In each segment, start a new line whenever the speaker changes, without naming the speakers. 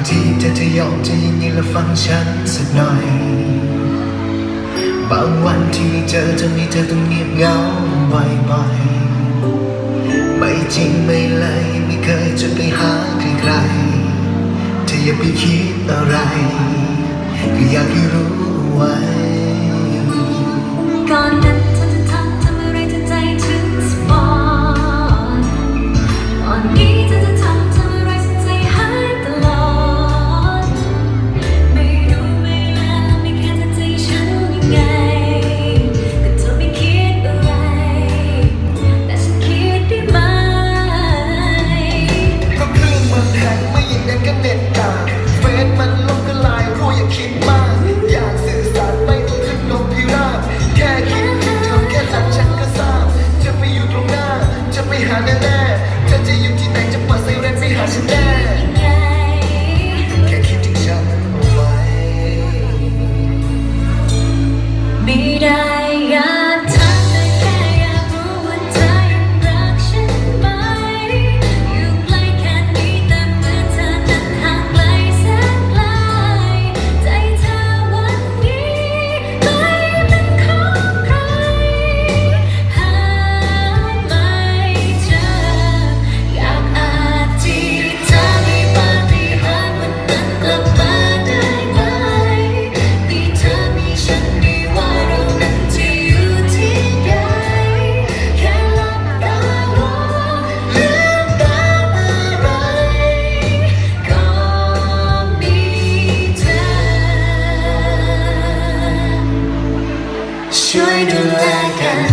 ทีเธอจะยอมจะยินดีและฟังฉันสักหน่อยบางวันที่ไม่เจอจะมีเธอต้องเงียบเหงาบ่อยๆไม่จริงไม่เลยไม่เคยจะไปหาใครๆเธออย่าไปคิดอะไรก็อยากให้รู้ไว้
ก่อนนั้นเธอจะทำอะไรเธอใจถึงสปอร์ตตอนนี้เธอจะทำอะไรฉันใจหายตลอดไม่รู้ไม่ลาไม่แค่เธอใจฉันยังไงก็เธอไม่คิดอะไรแต่ฉันคิดได้ไหม
ก็คลื่นมันแข็งไม่อย่างนั้นก็เน็ตกาเฟซมันลบก็ลายรู้อย่าคิดมากอยากสื่อสารไม่ต้องขึ้นลงพิราบแค่คิดถึงเธอแค่นั้นฉันก็ทราบจะไปอยู่ตรงหน้าจะไปหาแน่ๆเธอจะอยู่ที่ไหนจะเปิดไซเรนไปหาฉันแน่แค่คิดถึงฉันเอาไว้
ไม่ได้อยากถามแต่แค่อยากรู้ว่าเธอยังรักฉันไหมอยู่ใกล้แค่นี้แต่เมื่อเธอนั้นห่างไกลแสนไกลใจเธอวันนี้ไม่เป็นของใครหาไม่เจออยากอธิษฐานให้ปาฏิหาริย์วันนั้นกลับมาได้ไหมมีเธอมีฉันไม่ว่าเรานั้นจะอยู่ที่ใดแค่หลับตาลงลืมตาเมื่อไรก็มีเธอช่วยดูแลกัน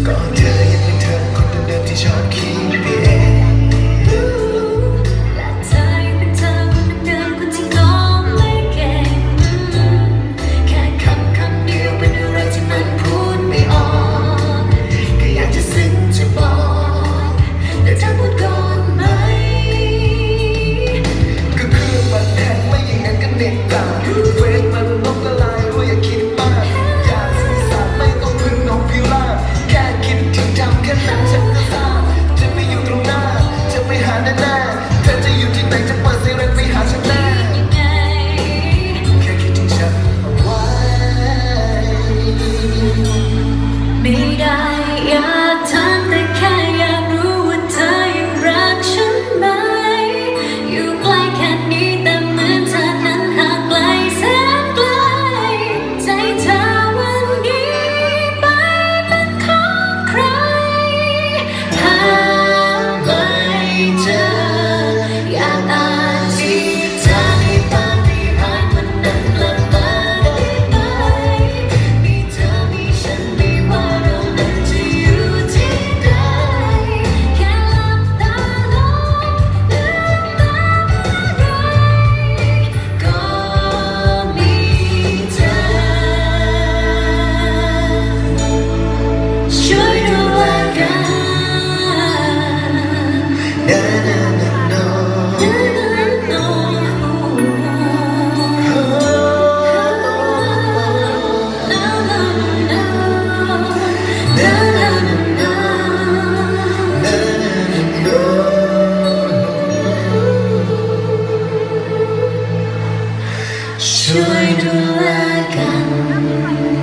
ก็เธอยังเป็นเธอคนเดิมๆที่ชอบคิดไปเอง
และเธอยังเป็นเธอคนเดิมคนที่ง้อไม่เก่งแค่คำเดียวเป็นอะไรที่มันพูดไม่ออกก็อยากจะซึ้งจะบอกแต่เธอพูดก่อนไหม
ก็คือมันแข็งไม่อย่างนั้นก็เน็ตกาเฟซมันลบก็ลายรู้อย่าคิดมากอยากสื่อสารไม่ต้องพึ่งนกพิราบแค่คิดถึงจำแค่นั้นฉันก็ทราบจะไปอยู่ตรงหน้าจะไปหาแน่ๆเธอจะอยู่ที่ไหนจะเปิดไซเรนไปหาฉันแน่
ยังไง
แค่คิดถึงฉันเอาไว้
ไม่ได้อยากถามแต่แค่อยากรู้ว่าเธอยังรักฉันไหมอยู่ใกล้แค่นี้แต่เหมือนเธอนั้นห่างไกลแสนไกลใจเธอวันนี้ไปเป็นของใครหาไม่เจออยากอธิษฐานให้ปาฏิหาริย์วันนั้นกลับมาได้ไหมมีเธอมีฉันไม่ว่าเรานั้นจะอยู่ที่ใดแค่หลับตาลงลืมตาเมื่อไรก็มีเธอช่วยดูแลกัน
Na na na no.
ช่วยดูแลกัน